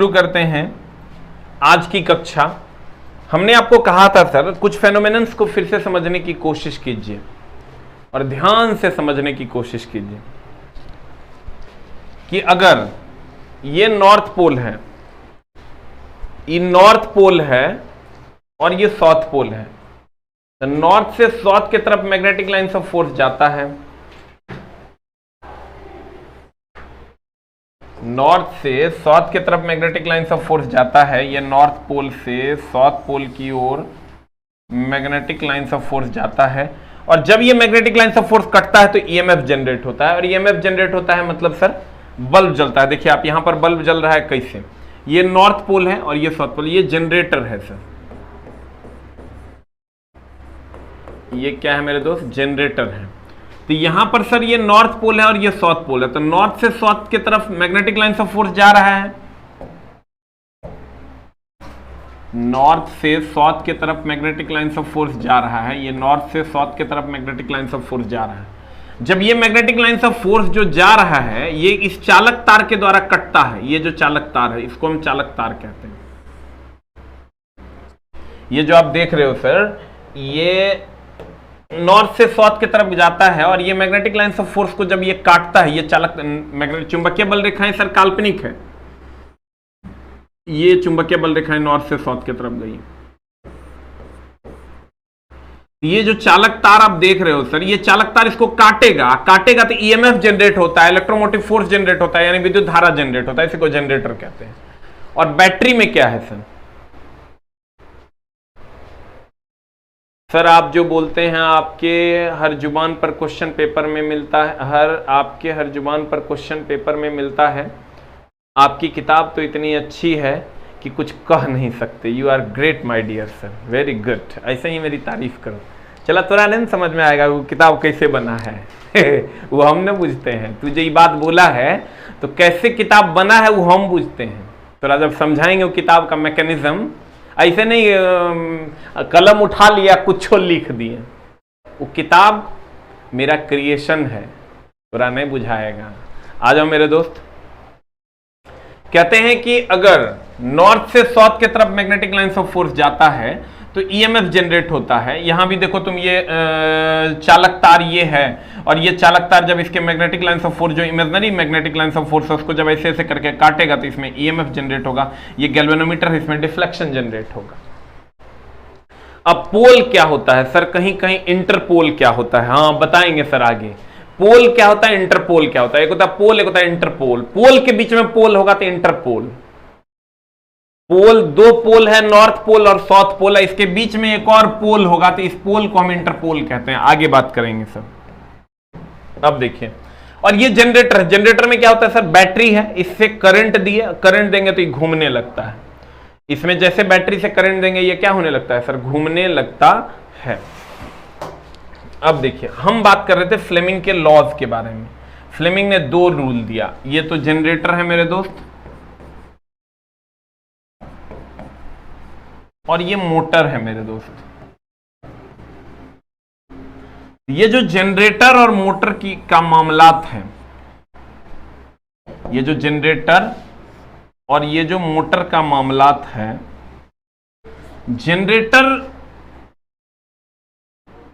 शुरू करते हैं आज की कक्षा। हमने आपको कहा था सर कुछ फेनोमेनन्स को फिर से समझने की कोशिश कीजिए और ध्यान से समझने की कोशिश कीजिए कि अगर ये नॉर्थ पोल है, ये नॉर्थ पोल है और ये साउथ पोल है, तो नॉर्थ से साउथ की तरफ मैग्नेटिक लाइन्स ऑफ फोर्स जाता है, नॉर्थ से साउथ की तरफ मैग्नेटिक लाइन्स ऑफ फोर्स जाता है। ये नॉर्थ पोल से साउथ पोल की ओर मैग्नेटिक लाइन्स ऑफ फोर्स जाता है और जब ये मैग्नेटिक लाइन्स ऑफ फोर्स कटता है तो ईएमएफ जनरेट होता है और ईएमएफ जनरेट होता है मतलब सर बल्ब जलता है। देखिए आप यहां पर बल्ब जल रहा है कैसे, ये नॉर्थ पोल है और ये साउथ पोल, ये जनरेटर है सर, ये क्या है मेरे दोस्त, जनरेटर है। तो यहां पर सर ये नॉर्थ पोल है और ये साउथ पोल है, तो नॉर्थ से साउथ की तरफ मैग्नेटिक लाइन्स ऑफ फोर्स जा रहा है, नॉर्थ से साउथ की तरफ मैग्नेटिक लाइन्स ऑफ फोर्स जा रहा है, ये नॉर्थ से साउथ की तरफ मैग्नेटिक लाइन्स ऑफ फोर्स जा रहा है। जब ये मैग्नेटिक लाइन्स ऑफ फोर्स जो जा रहा है ये इस चालक तार के द्वारा कटता है, ये जो चालक तार है इसको हम चालक तार कहते हैं। ये जो आप देख रहे हो सर ये नॉर्थ से साउथ की तरफ जाता है और ये मैग्नेटिक लाइन्स ऑफ फोर्स को जब ये काटता है, ये चालक मैग्नेटिक चुंबकीय बल रेखाएं सर काल्पनिक है, ये चुंबकीय बल रेखाएं नॉर्थ से साउथ की तरफ गई। ये जो चालक तार आप देख रहे हो सर, ये चालक तार इसको काटेगा तो ईएमएफ जनरेट होता है, इलेक्ट्रोमोटिव फोर्स जनरेट होता है, यानी विद्युत धारा जनरेट होता है, इसी को जनरेटर कहते हैं। और बैटरी में क्या है सर आप जो बोलते हैं आपके हर जुबान पर क्वेश्चन पेपर में मिलता है, आपके हर जुबान पर क्वेश्चन पेपर में मिलता है। आपकी किताब तो इतनी अच्छी है कि कुछ कह नहीं सकते। You are great my dear sir, very good, ऐसे ही मेरी तारीफ करो। चला तोरा नहीं समझ में आएगा वो किताब कैसे बना है वो हम न पूछते हैं, तुझे ये बात बोला है तो कैसे किताब बना है वो हम पूछते हैं। तोरा जब समझाएंगे वो किताब का मैकेनिज्म, ऐसे नहीं कलम उठा लिया कुछ लिख दिए। वो किताब मेरा क्रिएशन है, पूरा नहीं बुझाएगा। आ जाओ मेरे दोस्त। कहते हैं कि अगर नॉर्थ से साउथ की तरफ मैग्नेटिक लाइन्स ऑफ फोर्स जाता है तो ईएमएफ जनरेट होता है। यहां भी देखो तुम, ये चालक तार ये है और ये चालक तार जब इसके मैग्नेटिक लाइन्स ऑफ फोर्स जो imaginary magnetic lines of force है उसको जब ऐसे ऐसे करके काटेगा तो इसमें ईएमएफ जनरेट होगा। ये गैल्वेनोमीटर है, इसमें डिफ्लेक्शन जनरेट होगा। अब पोल क्या होता है सर, कहीं कहीं इंटरपोल क्या होता है, हाँ बताएंगे सर आगे। पोल क्या होता है, इंटरपोल क्या होता है, एक होता है पोल, एक होता है इंटरपोल। पोल के बीच में पोल होगा तो इंटरपोल। पोल दो पोल है, नॉर्थ पोल और साउथ पोल है, इसके बीच में एक और पोल होगा तो इस पोल को हम इंटरपोल कहते हैं। आगे बात करेंगे सर। अब देखिए, और ये जनरेटर, जनरेटर में क्या होता है सर, बैटरी है, इससे करंट देंगे तो ये घूमने लगता है। इसमें जैसे बैटरी से करंट देंगे ये क्या होने लगता है सर, घूमने लगता है। अब देखिए हम बात कर रहे थे फ्लेमिंग के लॉज के बारे में। फ्लेमिंग ने दो रूल दिया। ये तो जनरेटर है मेरे दोस्त और ये मोटर है मेरे दोस्त। ये जो जनरेटर और मोटर की का मामलात है, ये जो जनरेटर और ये जो मोटर का मामलात है, जनरेटर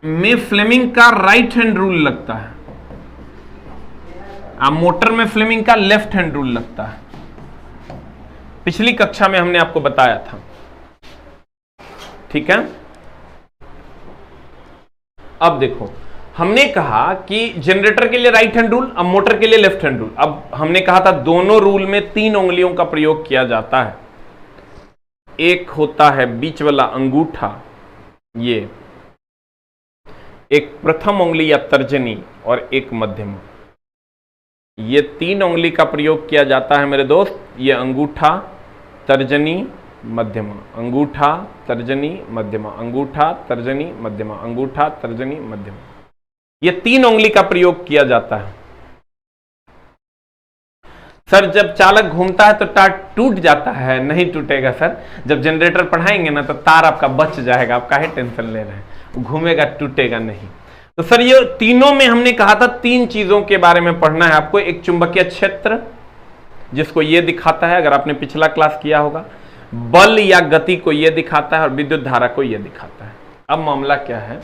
में फ्लेमिंग का राइट हैंड रूल लगता है, मोटर में फ्लेमिंग का लेफ्ट हैंड रूल लगता है। पिछली कक्षा में हमने आपको बताया था, ठीक है। अब देखो हमने कहा कि जनरेटर के लिए राइट हैंड रूल, अब मोटर के लिए लेफ्ट हैंड रूल। अब हमने कहा था दोनों रूल में 3 उंगलियों का प्रयोग किया जाता है। एक होता है बीच वाला अंगूठा, ये एक प्रथम उंगली या तर्जनी और एक मध्यम। ये 3 उंगली का प्रयोग किया जाता है मेरे दोस्त। ये अंगूठा, तर्जनी, मध्यमा, अंगूठा, तर्जनी, मध्यमा, अंगूठा, तर्जनी, मध्यमा, अंगूठा, तर्जनी, मध्यमा। ये 3 उंगली का प्रयोग किया जाता है। सर जब चालक घूमता है तो तार टूट जाता है, नहीं टूटेगा सर। जब जनरेटर पढ़ाएंगे ना तो तार आपका बच जाएगा, आप काहे टेंशन ले रहे हैं, घूमेगा टूटेगा नहीं। तो सर ये तीनों में हमने कहा था 3 चीजों के बारे में पढ़ना है आपको। एक चुंबकीय क्षेत्र, जिसको ये दिखाता है, अगर आपने पिछला क्लास किया होगा, बल या गति को ये दिखाता है और विद्युत धारा को ये दिखाता है। अब मामला क्या है,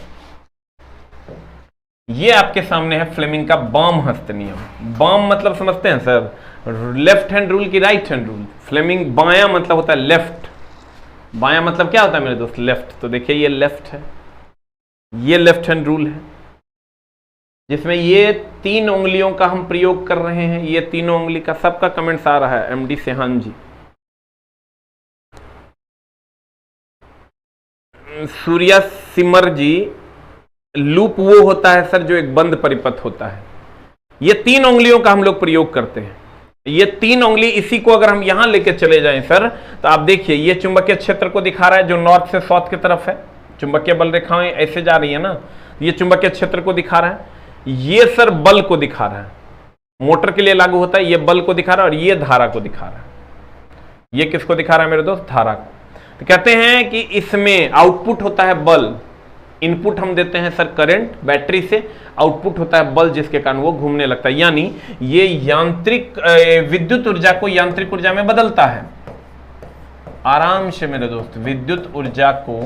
ये आपके सामने है फ्लेमिंग का बाम हस्त नियम। बाम मतलब समझते हैं सर, लेफ्ट हैंड रूल की राइट हैंड रूल। फ्लेमिंग बायां मतलब होता है लेफ्ट, बायां मतलब क्या होता है मेरे दोस्त, लेफ्ट। तो देखिए ये लेफ्ट है, ये लेफ्ट हैंड रूल है, जिसमें ये 3 उंगलियों का हम प्रयोग कर रहे हैं। ये तीनों उंगली का सबका कमेंट्स आ रहा है, एमडी सेहान जी। सूर्या सिमर जी, लूप वो होता है सर जो एक बंद परिपथ होता है। ये 3 उंगलियों का हम लोग प्रयोग करते हैं। ये 3 उंगली, इसी को अगर हम यहां लेके चले जाएं सर, तो आप देखिए ये चुंबकीय क्षेत्र को दिखा रहा है जो नॉर्थ से साउथ की तरफ है। चुंबकीय बल रेखाएं ऐसे जा रही है ना, ये चुंबकीय क्षेत्र को दिखा रहा है। ये सर बल को दिखा रहा है, मोटर के लिए लागू होता है। ये बल को दिखा रहा है और ये धारा को दिखा रहा है। ये किसको दिखा रहा है मेरे दोस्त, धारा को। तो कहते हैं कि इसमें आउटपुट होता है बल, इनपुट हम देते हैं सर करंट बैटरी से, आउटपुट होता है बल जिसके कारण वो घूमने लगता है। यानी ये यांत्रिक विद्युत ऊर्जा को यांत्रिक ऊर्जा में बदलता है। आराम से मेरे दोस्त, विद्युत ऊर्जा को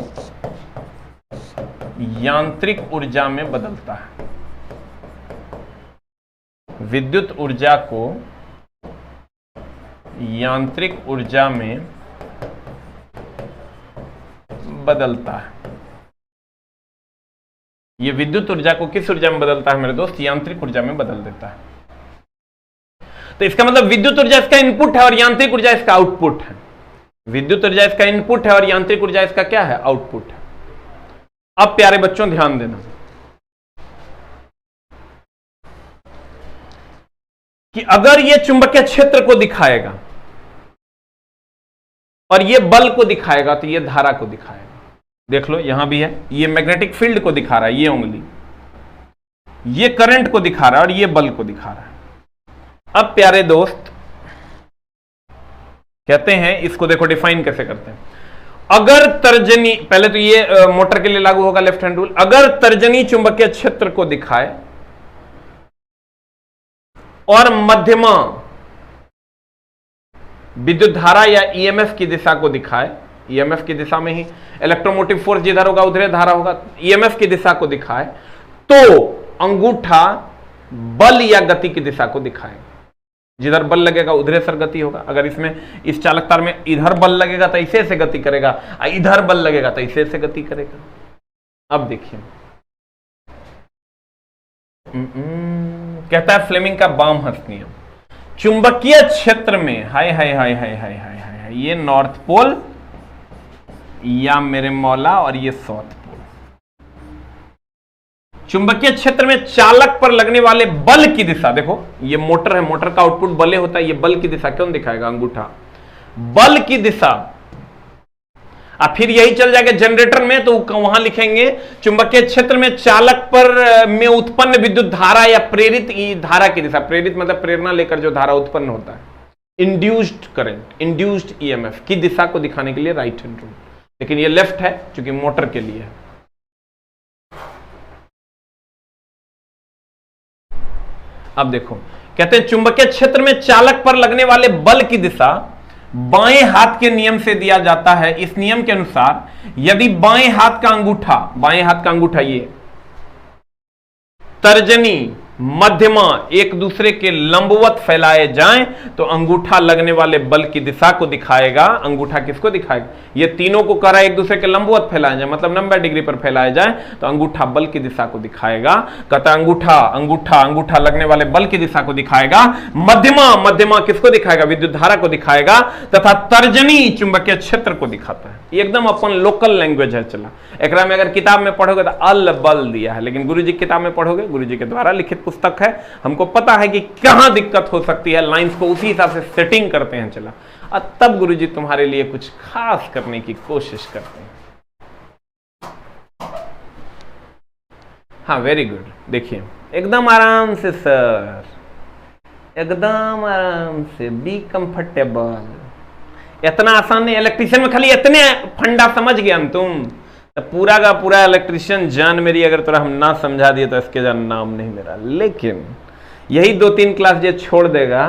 यांत्रिक ऊर्जा में बदलता है। विद्युत ऊर्जा को यांत्रिक ऊर्जा में बदलता है। ये विद्युत ऊर्जा को किस ऊर्जा में बदलता है मेरे दोस्त, यांत्रिक ऊर्जा में बदल देता है। तो इसका मतलब विद्युत ऊर्जा इसका इनपुट है और यांत्रिक ऊर्जा इसका आउटपुट है। विद्युत ऊर्जा इसका इनपुट है और यांत्रिक ऊर्जा इसका क्या है, आउटपुट है। अब प्यारे बच्चों ध्यान देना कि अगर ये चुंबकीय क्षेत्र को दिखाएगा और ये बल को दिखाएगा तो ये धारा को दिखाएगा। देख लो यहां भी है, ये मैग्नेटिक फील्ड को दिखा रहा है, ये उंगली, ये करंट को दिखा रहा है और ये बल को दिखा रहा है। अब प्यारे दोस्त कहते हैं, इसको देखो डिफाइन कैसे करते हैं। अगर तर्जनी, पहले तो ये मोटर के लिए लागू होगा लेफ्ट हैंड रूल। अगर तर्जनी चुंबकीय क्षेत्र को दिखाए और मध्यमा विद्युत धारा या ईएमएफ की दिशा को दिखाए, ईएमएफ की दिशा में ही इलेक्ट्रोमोटिव फोर्स जिधर होगा उधर धारा होगा, ईएमएफ की दिशा को दिखाए तो अंगूठा बल या गति की दिशा को दिखाएगा। जिधर बल लगेगा उधर सर गति होगा। अगर इसमें इस चालक तार में इधर बल लगेगा तो ऐसे से गति करेगा, इधर बल लगेगा तो ऐसे से गति करेगा। अब देखिए कहता है फ्लेमिंग का बाम हस्त नियम, चुंबकीय क्षेत्र में हाय हाय हाय हाय हाय हाय हाय, ये नॉर्थ पोल या मेरे मौला और ये साउथ पोल। चुंबकीय क्षेत्र में चालक पर लगने वाले बल की दिशा, देखो ये मोटर है, मोटर का आउटपुट बले होता है, ये बल की दिशा क्यों दिखाएगा, अंगूठा बल की दिशा। अब फिर यही चल जाएगा जनरेटर में, तो वहां लिखेंगे चुंबकीय क्षेत्र में चालक पर में उत्पन्न विद्युत धारा या प्रेरित धारा की दिशा। प्रेरित मतलब प्रेरणा लेकर जो धारा उत्पन्न होता है, इंड्यूस्ड करंट, इंड्यूस्ड ईएमएफ की दिशा को दिखाने के लिए राइट हैंड रूल। लेकिन ये लेफ्ट है क्योंकि मोटर के लिए है। अब देखो कहते हैं चुंबकीय क्षेत्र में चालक पर लगने वाले बल की दिशा बाएं हाथ के नियम से दिया जाता है। इस नियम के अनुसार यदि बाएं हाथ का अंगूठा ये तर्जनी मध्यमा एक दूसरे के लंबवत फैलाए जाएं तो अंगूठा लगने वाले बल की दिशा को दिखाएगा। अंगूठा किसको दिखाएगा, ये तीनों को कह रहा है एक दूसरे के लंबवत फैलाए जाए, मतलब 90 डिग्री पर फैलाए जाए तो अंगूठा बल की दिशा को दिखाएगा। कहता अंगूठा लगने वाले बल की दिशा को दिखाएगा। मध्यमा किसको दिखाएगा, विद्युत धारा को दिखाएगा, तथा तर्जनी चुंबकीय क्षेत्र को दिखाता है। ये एकदम अपन लोकल लैंग्वेज है। चला एकरा में अगर किताब में पढ़ोगे तो अल बल दिया है, लेकिन गुरुजी की किताब में पढ़ोगे, गुरुजी के द्वारा लिखित पुस्तक है, हमको पता है कि कहां दिक्कत हो सकती है, लाइंस को उसी हिसाब से सेटिंग करते हैं। चला और तब गुरुजी तुम्हारे लिए कुछ खास करने की कोशिश करते हैं। हाँ वेरी गुड, देखिए एकदम आराम से सर, एकदम आराम से, बी कंफर्टेबल। इतना आसान नहीं, इलेक्ट्रिशियन में खाली इतने फंडा समझ गया तुम, तो पूरा का पूरा इलेक्ट्रिशियन जान मेरी अगर तोरा हम ना समझा दिए तो इसके जान नाम नहीं मेरा। लेकिन यही 2-3 क्लास जो छोड़ देगा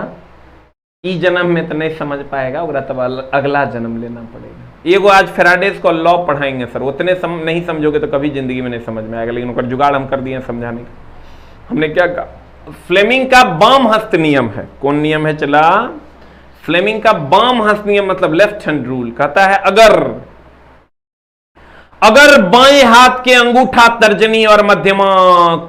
ई जन्म में तो नहीं समझ पाएगा, ओकरा तब अगला जन्म लेना पड़ेगा। एगो आज फेराडेज को लॉ पढ़ाएंगे सर, उतने नहीं समझोगे तो कभी जिंदगी में नहीं समझ में आएगा, लेकिन उनका जुगाड़ हम कर दिए समझाने का। हमने क्या कहा, फ्लेमिंग का बाम हस्त नियम है। कौन नियम है चला? फ्लेमिंग का बाम हस्त नियम मतलब लेफ्ट हैंड रूल। कहता है अगर बाएं हाथ के अंगूठा, तर्जनी और मध्यमा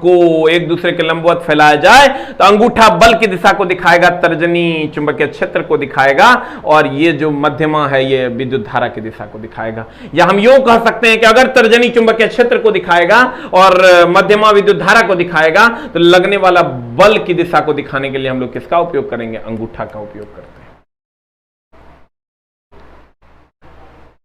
को एक दूसरे के लंबवत फैलाया जाए तो अंगूठा बल की दिशा को दिखाएगा, तर्जनी चुंबकीय क्षेत्र को दिखाएगा, और ये जो मध्यमा है ये विद्युत धारा की दिशा को दिखाएगा। या हम यूं कह सकते हैं कि अगर तर्जनी चुंबकीय क्षेत्र को दिखाएगा और मध्यमा विद्युत धारा को दिखाएगा तो लगने वाला बल की दिशा को दिखाने के लिए हम लोग किसका उपयोग करेंगे? अंगूठा का उपयोग करते हैं।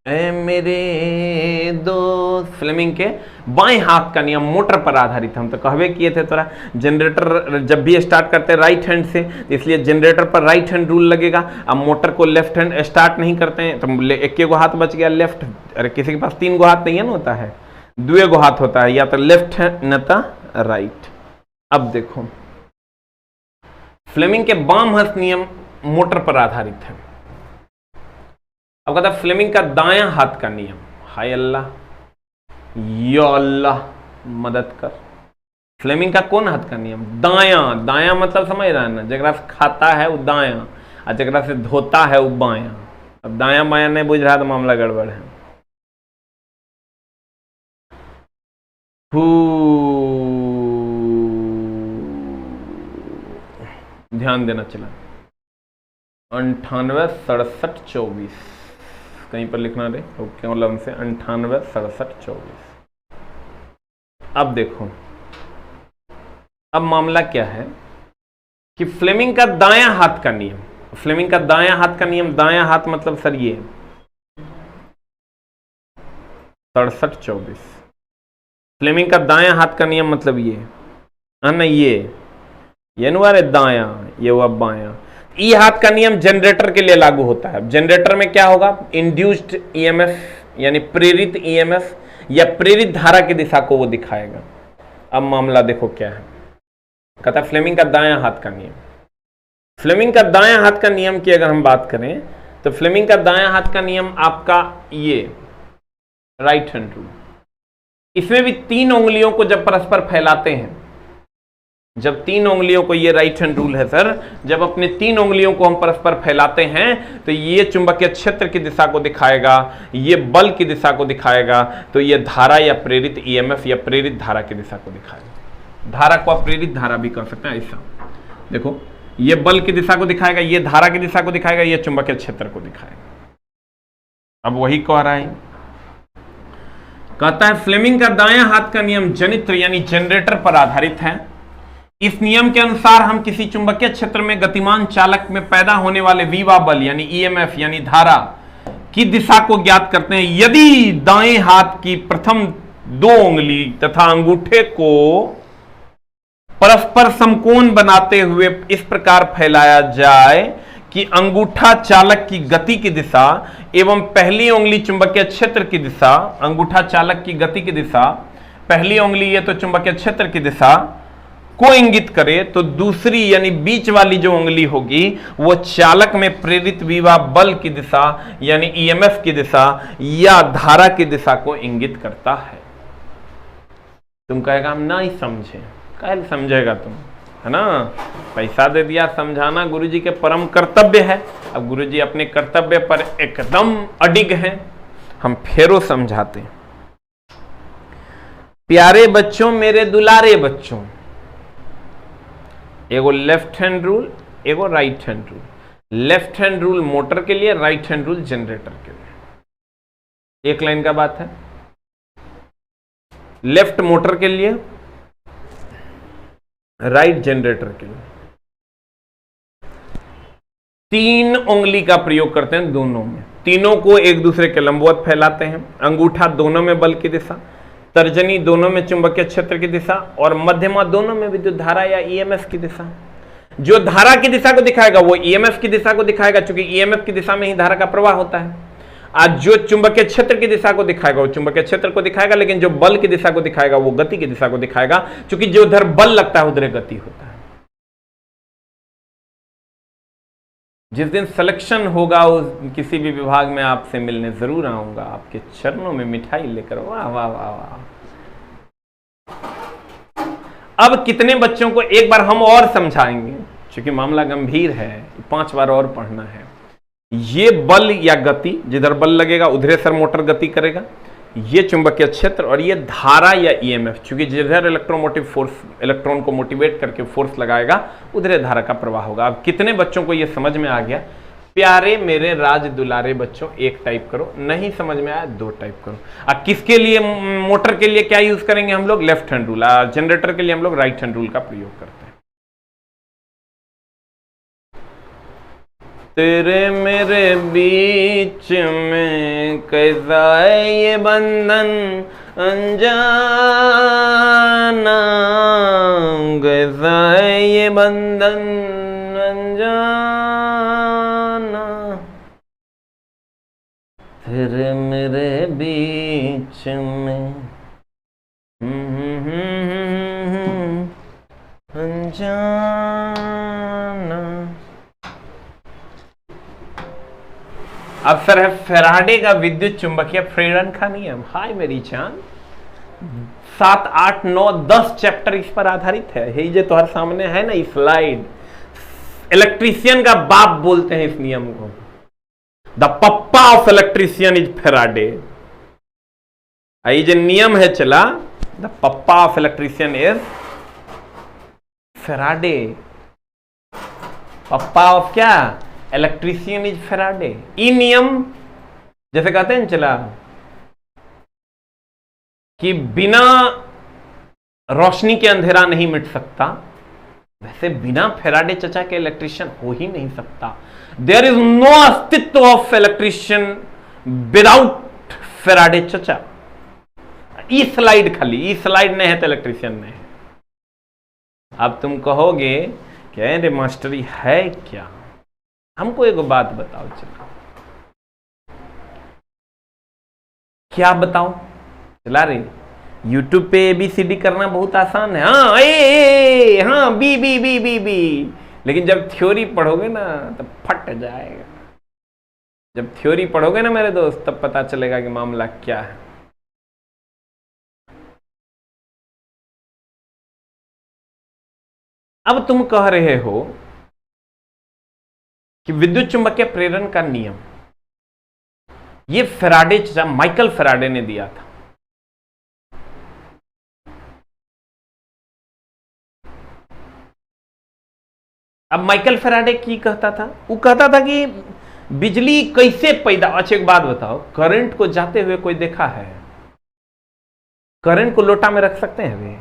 ए मेरे दोस्त, फ्लेमिंग के बाएं हाथ का नियम मोटर पर आधारित। हम तो कहवे किए थे थोड़ा, जनरेटर जब भी स्टार्ट करते हैं राइट हैंड से, इसलिए जनरेटर पर राइट हैंड रूल लगेगा। अब मोटर को लेफ्ट हैंड स्टार्ट नहीं करते हैं तो एक गो हाथ बच गया लेफ्ट। अरे किसी के पास 3 गो हाथ नहीं है ना, होता है 2 गो हाथ होता है, या तो लेफ्ट है न तो राइट। अब देखो फ्लेमिंग के बाम हस्त नियम मोटर पर आधारित है। अब कहता फ्लेमिंग का दायां हाथ का नियम, हाय अल्लाह, या अल्लाह मदद कर। फ्लेमिंग का कौन हाथ का नियम? दायां। दायां मतलब समझ रहा है ना, जगरा से खाता है वो दायां और जगरा से धोता है वो बायां। अब दायां बायां नहीं बुझ रहा तो मामला गड़बड़ है। ध्यान देना चला 98 67 24 कहीं पर लिखना रे, ओके मतलब से 98 67 24। अब देखो अब मामला क्या है कि फ्लेमिंग का दायां हाथ का नियम, फ्लेमिंग का दायां हाथ का नियम, दायां हाथ मतलब सर ये 67 24। फ्लेमिंग का दायां हाथ का नियम मतलब ये ना, ये नुआरे दायां, ये हुआ बायां। ई हाथ का नियम जनरेटर के लिए लागू होता है। जनरेटर में क्या होगा? इंड्यूस्ड ईएमएफ यानी प्रेरित ईएमएफ या प्रेरित धारा की दिशा को वो दिखाएगा। अब मामला देखो क्या है, कहता है फ्लेमिंग का दायां हाथ का नियम। फ्लेमिंग का दायां हाथ का नियम की अगर हम बात करें तो फ्लेमिंग का दायां हाथ का नियम आपका ये राइट हैंड रूल। इसमें भी 3 उंगलियों को जब परस्पर फैलाते हैं, जब 3 उंगलियों को, ये राइट हैंड रूल है सर, जब अपने 3 उंगलियों को हम परस्पर फैलाते हैं तो ये चुंबकीय क्षेत्र की दिशा को दिखाएगा, ये बल की दिशा को दिखाएगा, तो ये धारा या प्रेरित ईएमएफ या प्रेरित धारा की दिशा को दिखाएगा। धारा को आप प्रेरित धारा भी कर सकते हैं ऐसा। देखो ये बल की दिशा को दिखाएगा, ये धारा की दिशा को दिखाएगा, ये चुंबकीय क्षेत्र को दिखाएगा। अब वही कह रहा है, कहता है फ्लेमिंग का दायां हाथ का नियम जनित्र यानी जनरेटर पर आधारित है। इस नियम के अनुसार हम किसी चुंबकीय क्षेत्र में गतिमान चालक में पैदा होने वाले विवा बल यानी ईएमएफ यानी धारा की दिशा को ज्ञात करते हैं यदि दाएं हाथ की प्रथम 2 उंगली तथा अंगूठे को परस्पर समकोण बनाते हुए इस प्रकार फैलाया जाए कि अंगूठा चालक की गति की दिशा एवं पहली उंगली चुंबकीय क्षेत्र की दिशा, अंगूठा चालक की गति की दिशा, पहली उंगली ये तो चुंबकीय क्षेत्र की दिशा को इंगित करे, तो दूसरी यानी बीच वाली जो उंगली होगी वो चालक में प्रेरित विवा बल की दिशा यानी ईएमएफ की दिशा या धारा की दिशा को इंगित करता है। तुम कहेगा हम नहीं समझे, कल समझेगा तुम, है ना? पैसा दे दिया, समझाना गुरुजी के परम कर्तव्य है। अब गुरुजी अपने कर्तव्य पर एकदम अडिग हैं, हम फेरो समझाते हैं। प्यारे बच्चों, मेरे दुलारे बच्चों, एगो लेफ्ट हैंड रूल, एगो right hand rule. Left hand rule motor के लिए, राइट हैंड रूल जनरेटर के लिए। एक लाइन का बात है, लेफ्ट मोटर के लिए, राइट जनरेटर के लिए। 3 उंगली का प्रयोग करते हैं दोनों में, तीनों को एक दूसरे के लंबवत फैलाते हैं। अंगूठा दोनों में बल की दिशा, तर्जनी दोनों में चुंबकीय क्षेत्र की दिशा और मध्यमा दोनों में विद्युत धारा या ईएमएफ की दिशा। जो धारा की दिशा को दिखाएगा वो ईएमएफ की दिशा को दिखाएगा, क्योंकि ईएमएफ की दिशा में ही धारा का प्रवाह होता है। आज जो चुंबकीय क्षेत्र की दिशा को दिखाएगा वो चुंबकीय क्षेत्र को दिखाएगा, लेकिन जो बल की दिशा को दिखाएगा वो गति की दिशा को दिखाएगा, क्योंकि जो उधर बल लगता है उधर गति होता है। जिस दिन सिलेक्शन होगा उस किसी भी विभाग में आपसे मिलने जरूर आऊंगा, आपके चरणों में मिठाई लेकर। वाह वाह वाह वाह। अब कितने बच्चों को एक बार हम और समझाएंगे, क्योंकि मामला गंभीर है, 5 बार और पढ़ना है। ये बल या गति, जिधर बल लगेगा उधर सर मोटर गति करेगा, ये चुंबकीय क्षेत्र, और ये धारा या ईएमएफ, क्योंकि जिधर इलेक्ट्रोमोटिव फोर्स इलेक्ट्रॉन को मोटिवेट करके फोर्स लगाएगा उधर धारा का प्रवाह होगा। अब कितने बच्चों को ये समझ में आ गया? प्यारे मेरे राज दुलारे बच्चों, 1 टाइप करो, नहीं समझ में आया 2 टाइप करो। अब किसके लिए, मोटर के लिए क्या यूज करेंगे हम लोग? Left hand rule. जनरेटर के लिए हम लोग राइट हैंड रूल का प्रयोग करते हैं। तेरे मेरे बीच में कैसा है ये बंधन अनजाना, कैसा है ये बंधन अनजाना, तेरे मेरे बीच में अनजाना। अब सर है फैराडे का विद्युत चुंबकीय प्रेरण का नियम। हाय मेरी जान, 7, 8, 9, 10 चैप्टर इस पर आधारित है। यही जो तुम्हारे सामने है ना स्लाइड, इलेक्ट्रीशियन का बाप बोलते हैं इस नियम को। The papa of electrician is Faraday. ये जो नियम है चला, the papa of electrician is Faraday. Papa of क्या? Electrician is Faraday. ई नियम जैसे कहते हैं चला कि बिना रोशनी के अंधेरा नहीं मिट सकता, वैसे बिना फैराडे चचा के इलेक्ट्रीशियन हो ही नहीं सकता। देयर इज नो अस्तित्व ऑफ इलेक्ट्रीशियन विदाउट फैराडे चचा। ई स्लाइड खाली, ई स्लाइड नहीं है तो इलेक्ट्रीशियन नहीं है। अब तुम कहोगे कि अरे मास्टरी है क्या? हमको एक बात बताओ, चलो क्या बताओ? चला रे, यूट्यूब पे ABCD करना बहुत आसान है। हाँ हाँ B B B B B, लेकिन जब थ्योरी पढ़ोगे ना तब फट जाएगा। जब थ्योरी पढ़ोगे ना मेरे दोस्त, तब पता चलेगा कि मामला क्या है। अब तुम कह रहे हो कि विद्युत चुंबकीय प्रेरण का नियम ये फैराडे चचा माइकल फैराडे ने दिया था। अब माइकल फैराडे की कहता था? वो कहता था कि बिजली कैसे पैदा। अच्छा एक बात बताओ, करंट को जाते हुए कोई देखा है? करंट को लोटा में रख सकते हैं वे?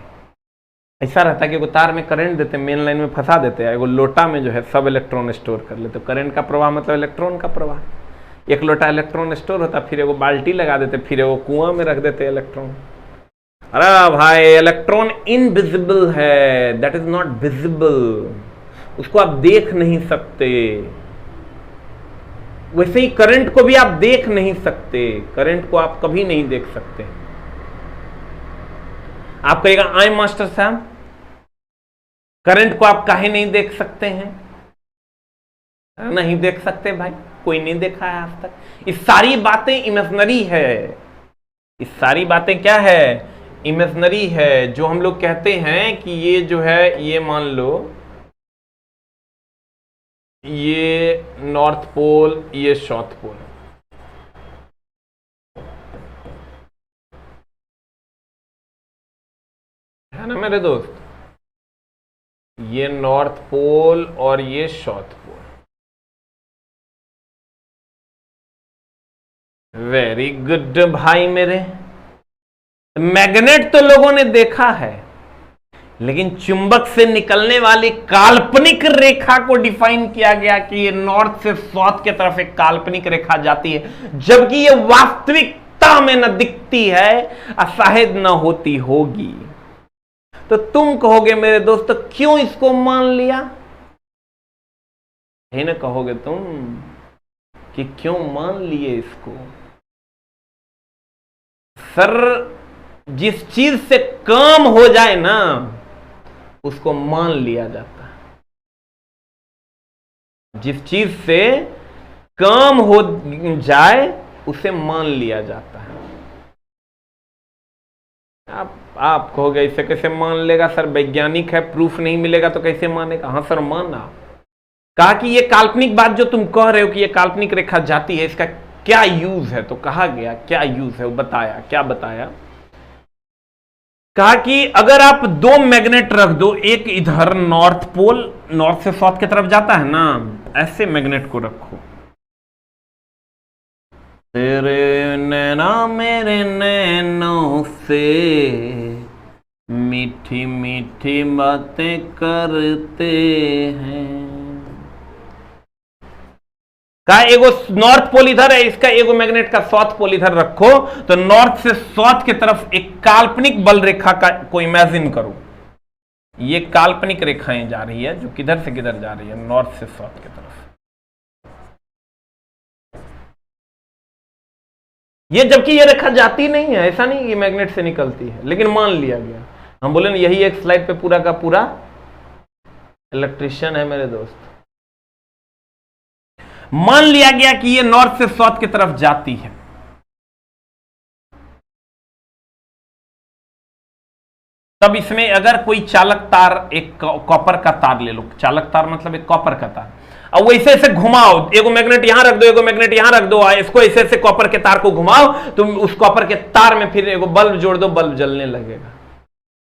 ऐसा रहता है कि एगो तार में करंट देते, मेन लाइन में फंसा देते हैं, एगो लोटा में जो है सब इलेक्ट्रॉन स्टोर कर लेते। तो करंट का प्रवाह मतलब इलेक्ट्रॉन का प्रवाह। एक लोटा इलेक्ट्रॉन स्टोर होता, फिर एगो बाल्टी लगा देते, फिर एगो कुआं में रख देते इलेक्ट्रॉन। अरे भाई, इलेक्ट्रॉन इनविजिबल है, दैट इज नॉट विजिबल, उसको आप देख नहीं सकते। वैसे ही करंट को भी आप देख नहीं सकते, करंट को आप कभी नहीं देख सकते। आप कहेगा आए मास्टर साहब, करंट को आप काहे नहीं देख सकते हैं? नहीं देख सकते भाई, कोई नहीं देखा है आज तक। ये सारी बातें इमेजिनरी है। ये सारी बातें क्या है? इमेजिनरी है। जो हम लोग कहते हैं कि ये जो है, ये मान लो ये नॉर्थ पोल, ये साउथ पोल, है ना मेरे दोस्त? ये नॉर्थ पोल और ये साउथ पोल। वेरी गुड भाई मेरे। मैग्नेट तो लोगों ने देखा है, लेकिन चुंबक से निकलने वाली काल्पनिक रेखा को डिफाइन किया गया कि ये नॉर्थ से साउथ की तरफ एक काल्पनिक रेखा जाती है, जबकि ये वास्तविकता में न दिखती है और शायद न होती होगी। तो तुम कहोगे मेरे दोस्त क्यों इसको मान लिया? है ना कहोगे तुम कि क्यों मान लिए इसको? सर, जिस चीज से काम हो जाए ना उसको मान लिया जाता है। जिस चीज से काम हो जाए उसे मान लिया जाता है। आप कहोगे इसे कैसे मान लेगा सर, वैज्ञानिक है, प्रूफ नहीं मिलेगा तो कैसे मानेगा? हाँ सर माना। कहा कि ये काल्पनिक बात जो तुम कह रहे हो कि ये काल्पनिक रेखा जाती है, इसका क्या यूज है? तो कहा गया क्या यूज है, वो बताया। क्या बताया? कहा कि अगर आप दो मैग्नेट रख दो, एक इधर नॉर्थ पोल, नॉर्थ से साउथ की तरफ जाता है ना, ऐसे मैग्नेट को रखो। तेरे नैना मेरे नैनों से मीठी मीठी बातें करते हैं। का एगो नॉर्थ पोल इधर है, इसका एगो मैग्नेट का साउथ पोल इधर रखो, तो नॉर्थ से साउथ की तरफ एक काल्पनिक बल रेखा का को इमेजिन करो। ये काल्पनिक रेखाएं जा रही है जो किधर से किधर जा रही है, नॉर्थ से साउथ की तरफ। ये जबकि ये रेखा जाती नहीं है, ऐसा नहीं ये मैग्नेट से निकलती है, लेकिन मान लिया गया। हम बोले ना यही एक स्लाइड पे पूरा का पूरा इलेक्ट्रिशियन है मेरे दोस्त। मान लिया गया कि ये नॉर्थ से साउथ की तरफ जाती है। तब इसमें अगर कोई चालक तार, एक कॉपर का तार ले लो, चालक तार मतलब एक कॉपर का तार, अब वो ऐसे ऐसे घुमाओ, एगो मैग्नेट यहां रख दो, एगो मैग्नेट यहां रख दो, इसको ऐसे ऐसे कॉपर के तार को घुमाओ, तुम उस कॉपर के तार में फिर एगो बल्ब जोड़ दो, बल्ब जलने लगेगा।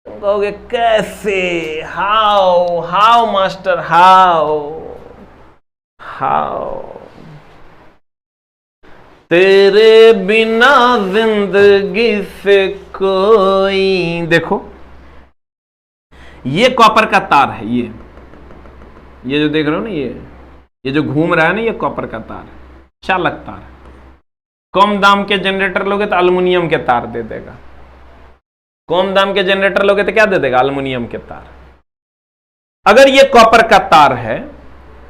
तुम कहोगे कैसे? How how master, how how? तेरे बिना जिंदगी से कोई, देखो ये कॉपर का तार है, ये जो देख रहे हो ना, ये जो घूम रहा है ना, ये कॉपर का तार है, चालक तार। कम दाम के जनरेटर लोगे तो एल्युमिनियम के तार दे देगा। कम दाम के जनरेटर लोगे तो क्या दे देगा? एल्युमिनियम के तार। अगर ये कॉपर का तार है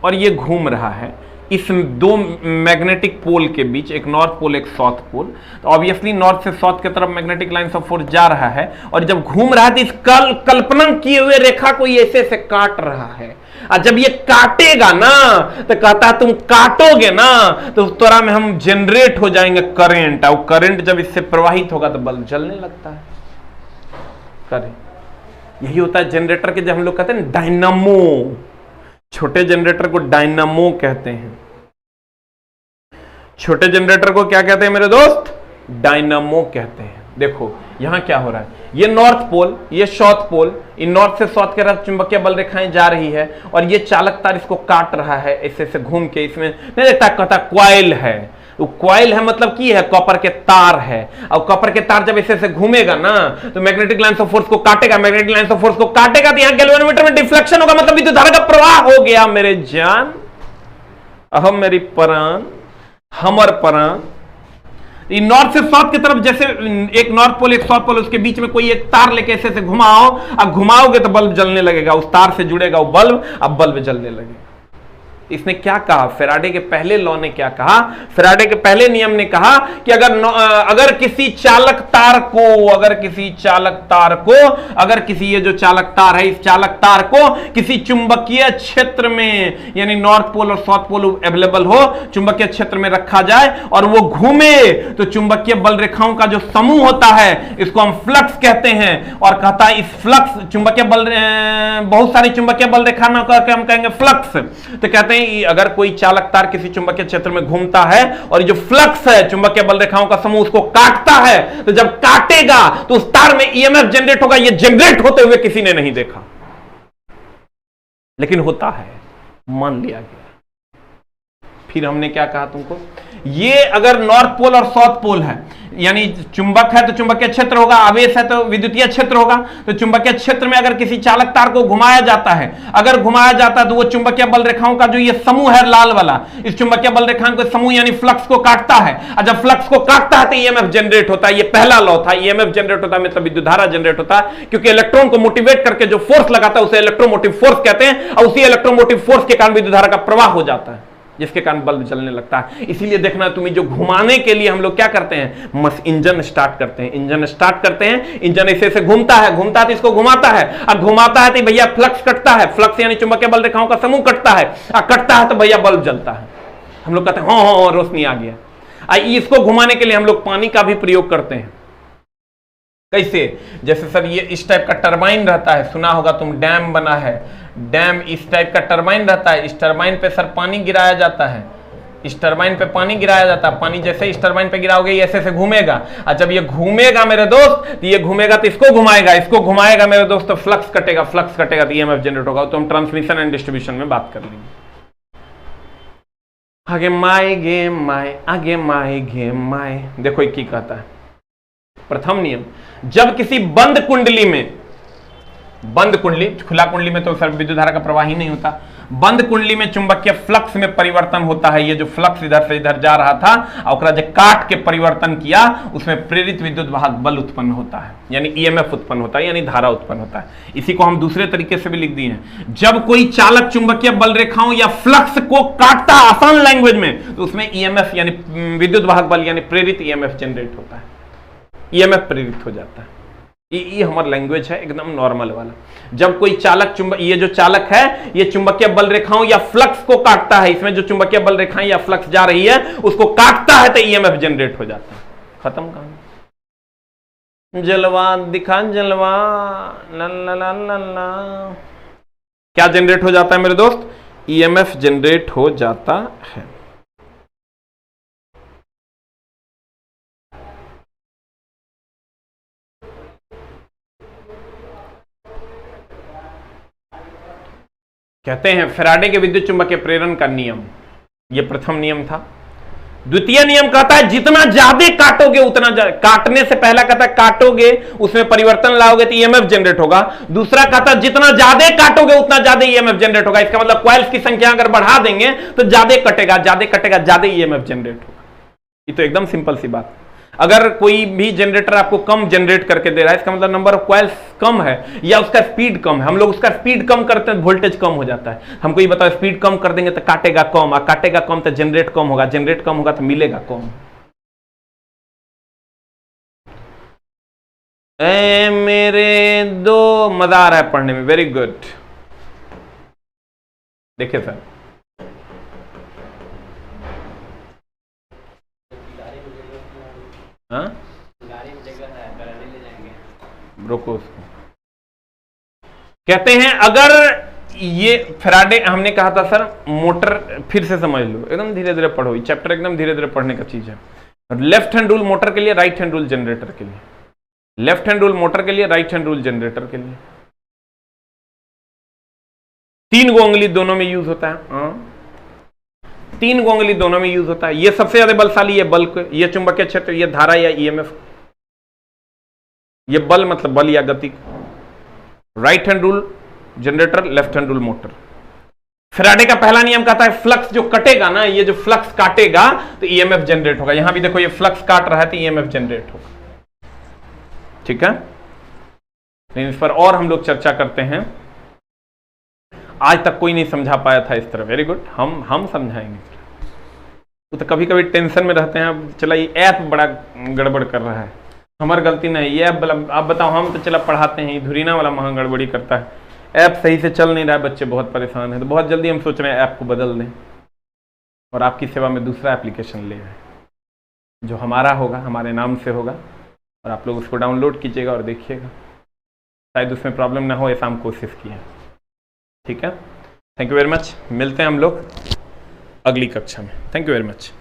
और ये घूम रहा है इस दो मैग्नेटिक पोल के बीच, एक नॉर्थ पोल एक साउथ पोल, तो ऑब्वियसली नॉर्थ से साउथ की तरफ मैग्नेटिक लाइंस ऑफ फोर्स जा रहा है, और जब घूम रहा है तो इस कल्पना किए हुए रेखा को ये ऐसे ऐसे काट रहा है। और जब ये काटेगा ना तो कहता है तुम काटोगे ना तो उस तरह में हम जनरेट हो जाएंगे करंट, और करंट जब इससे प्रवाहित होगा तो बल्ब जलने लगता है। करंट यही होता है जनरेटर के, जब हम लोग कहते हैं डायनामो, छोटे जनरेटर को डायनामो कहते हैं। छोटे जनरेटर को क्या कहते हैं मेरे दोस्त? डायनामो कहते हैं। देखो यहां क्या हो रहा है, ये नॉर्थ पोल, ये साउथ पोल, इन नॉर्थ से साउथ की तरफ चुंबकीय बल रेखाएं जा रही है, और ये चालक तार इसको काट रहा है ऐसे ऐसे घूम के। इसमें नहीं देखता, कहता क्वाइल है, वो क्वाइल है मतलब की है, कॉपर के तार है, और कॉपर के तार जब ऐसे ऐसे घूमेगा ना तो मैग्नेटिक लाइंस ऑफ फोर्स को काटेगा, मैग्नेटिक लाइंस ऑफ फोर्स को काटेगा तो यहां गैल्वेनोमीटर में डिफ्लेक्शन होगा, मतलब विद्युत धारा का प्रवाह हो गया मेरे जान, अहम मेरी प्राण, हमर प्राण। नॉर्थ से साउथ की तरफ जैसे एक नॉर्थ पोल एक साउथ पोल, उसके बीच में कोई एक तार लेके ऐसे ऐसे घुमाओ, अब घुमाओगे तो बल्ब जलने लगेगा, उस तार से जुड़ेगा वो बल्ब, अब बल्ब जलने लगेगा। इसने क्या कहा? फेराडे के पहले लॉ ने क्या कहा? फेराडे के पहले नियम ने कहा कि अगर किसी चालक तार को, अगर किसी ये जो चालक तार है, इस चालक तार को किसी चुंबकीय क्षेत्र में, यानी नॉर्थ पोल और साउथ पोल अवेलेबल हो, चुंबकीय क्षेत्र में रखा जाए और वो घूमे, तो चुंबकीय बल रेखाओं का जो समूह होता है इसको हम फ्लक्स कहते हैं। और कहता है इस फ्लक्स चुंबकीय बल, बहुत सारी चुंबकीय बल रेखा ना करके हम कहेंगे फ्लक्स। तो कहते हैं अगर कोई चालक तार किसी चुंबकीय क्षेत्र में घूमता है और जो फ्लक्स है चुंबकीय बल रेखाओं का समूह उसको काटता है, तो जब काटेगा तो उस तार में ईएमएफ जनरेट होगा। ये जनरेट होते हुए किसी ने नहीं देखा, लेकिन होता है, मान लिया गया। फिर हमने क्या कहा तुमको, ये अगर नॉर्थ पोल और साउथ पोल है, यानी चुंबक है तो चुंबकीय क्षेत्र होगा, आवेश है तो विद्युतीय क्षेत्र होगा, तो चुंबकीय क्षेत्र में अगर किसी चालक तार को घुमाया जाता है, अगर घुमाया जाता है तो वो चुंबकीय बल रेखाओं का जो ये समूह है लाल वाला, इस चुंबकीय बल रेखाओं का समूह यानी फ्लक्स को काटता है, और जब फ्लक्स को काटता है तो ईएमएफ जनरेट होता है। ये पहला लॉ था, ईएमएफ जनरेट होता है मतलब विद्युत धारा जनरेट होता है, क्योंकि इलेक्ट्रॉन को मोटिवेट करके जो फोर्स लगाता है उसे इलेक्ट्रोमोटिव फोर्स कहते हैं, और उसी इलेक्ट्रोमोटिव फोर्स के कारण विद्युत धारा का प्रवाह हो जाता है। जिसके कारण बल्ब जलने लगता है। इसीलिए देखना तुम्हें, जो घुमाने के लिए हम लोग क्या करते हैं, इंजन स्टार्ट करते हैं, इंजन स्टार्ट करते हैं, इंजन ऐसे ऐसे घूमता है, घूमता है तो इसको घुमाता है, और घुमाता है तो भैया फ्लक्स कटता है, फ्लक्स यानी चुंबकीय बल रेखाओं का समूह कटता है, और कटता है तो भैया बल्ब जलता है। हम लोग कहते हैं हाँ रोशनी आ गया। इसको घुमाने के लिए हम लोग पानी का भी प्रयोग करते हैं। कैसे? जैसे सर ये इस टाइप का टरबाइन रहता है, सुना होगा तुम, डैम बना है, डैम इस टाइप का टरबाइन रहता है, इस टरबाइन पे सर पानी गिराया जाता है, इस टरबाइन पे पानी गिराया जाता है, पानी जैसे इस टरबाइन पे गिराओगे ये ऐसे ऐसे घूमेगा, और जब ये घूमेगा मेरे दोस्त, तो ये घूमेगा तो इसको घुमाएगा, इसको घुमाएगा मेरे दोस्त, तो फ्लक्स कटेगा, फ्लक्स कटेगा तो ईएमएफ जनरेट होगा। तो हम ट्रांसमिशन एंड डिस्ट्रीब्यूशन में बात कर लेंगे। आगे माए गे माए, आगे माए गे माए। देखो एक ही कहता है, प्रथम नियम, जब किसी बंद कुंडली में, बंद कुंडली, खुला कुंडली में तो सर विद्युत धारा का प्रवाह ही नहीं होता, बंद कुंडली में चुंबकीय फ्लक्स में परिवर्तन होता है। ये जो फ्लक्स इधर से इधर जा रहा था और जो काट के परिवर्तन किया, उसमें प्रेरित विद्युत वाहक बल उत्पन्न होता है, यानी ईएमएफ उत्पन्न होता है, यानी धारा उत्पन्न होता है। इसी को हम दूसरे तरीके से भी लिख दिए हैं, जब कोई चालक चुंबकीय बल रेखाओं या फ्लक्स को काटता है आसान लैंग्वेज में, तो उसमें ईएमएफ यानी विद्युत वाहक बल यानी प्रेरित ईएमएफ जनरेट होता है, ईएमएफ प्रेरित हो जाता है। ये हमारा लैंग्वेज है एकदम नॉर्मल वाला। जब कोई चालक ये जो चालक है ये चुंबकीय बल रेखाओं या फ्लक्स को काटता है, इसमें जो चुंबकीय बल रेखाएं या फ्लक्स जा रही है उसको काटता है तो ईएमएफ जनरेट हो जाता है। खत्म कहानी। जलवा दिखा जलवा, ला ला ला। क्या जनरेट हो जाता है मेरे दोस्त? ईएमएफ जनरेट हो जाता है। कहते हैं फैराडे के विद्युत चुंबकीय प्रेरण का नियम, यह प्रथम नियम था। द्वितीय नियम कहता है जितना ज्यादा काटोगे उतना काटने से पहला कहता है काटोगे उसमें परिवर्तन लाओगे तो ईएमएफ जनरेट होगा। दूसरा कहता है जितना ज्यादा काटोगे उतना ज्यादा ईएमएफ जनरेट होगा। इसका मतलब कॉइल्स की संख्या अगर बढ़ा देंगे तो ज्यादा कटेगा, ज्यादा कटेगा, ज्यादा ईएमएफ जनरेट होगा। ये तो एकदम सिंपल सी बात। अगर कोई भी जनरेटर आपको कम जनरेट करके दे रहा है, इसका मतलब नंबर ऑफ कॉइल्स कम है या उसका स्पीड कम है। हम लोग उसका स्पीड कम करते हैं, वोल्टेज कम हो जाता है। हमको ये बताओ, स्पीड कम कर देंगे तो काटेगा कम, और काटेगा कम तो जनरेट कम होगा, जनरेट कम होगा तो मिलेगा कम। मेरे दो मजा आ रहा है पढ़ने में, वेरी गुड। देखिए सर, रोको उसको। कहते हैं अगर ये फैराडे, हमने कहा था सर मोटर, फिर से समझ लो, एकदम धीरे धीरे पढ़ो, ये चैप्टर एकदम धीरे धीरे पढ़ने का चीज है। लेफ्ट हैंड रूल मोटर के लिए, राइट हैंड रूल जनरेटर के लिए। लेफ्ट हैंड रूल मोटर के लिए, राइट हैंड रूल जनरेटर के लिए। 3 गो उंगली दोनों में यूज होता है। 3 गो उंगली दोनों में यूज होता है। ये सबसे ज्यादा बलशाली, ये बल, ये चुंबकीय क्षेत्र, ये धारा या ईएमएफ। ये बल मतलब बल या गति। Right hand rule generator, left hand rule motor. Faraday का पहला नियम कहता है फ्लक्स जो कटेगा ना, ये जो फ्लक्स काटेगा तो ईएमएफ जनरेट होगा। यहां भी देखो ये फ्लक्स काट रहा है तो ईएमएफ जनरेट होगा। ठीक है, लेकिन इस पर और हम लोग चर्चा करते हैं। आज तक कोई नहीं समझा पाया था इस तरह। वेरी गुड, हम समझाएंगे। तो कभी कभी टेंशन में रहते हैं, चला ये ऐप बड़ा गड़बड़ कर रहा है, हमारी गलती नहीं। ये ऐप आप बताओ, हम तो चला पढ़ाते हैं, धुरीना वाला महा गड़बड़ी करता है। ऐप सही से चल नहीं रहा है, बच्चे बहुत परेशान हैं, तो बहुत जल्दी हम सोच रहे हैं ऐप को बदल दें और आपकी सेवा में दूसरा एप्लीकेशन ले आए जो हमारा होगा, हमारे नाम से होगा, और आप लोग उसको डाउनलोड कीजिएगा और देखिएगा, शायद उसमें प्रॉब्लम ना हो, ऐसा हम कोशिश किए। ठीक है, थैंक यू वेरी मच। मिलते हैं हम लोग अगली कक्षा में। Thank you very much.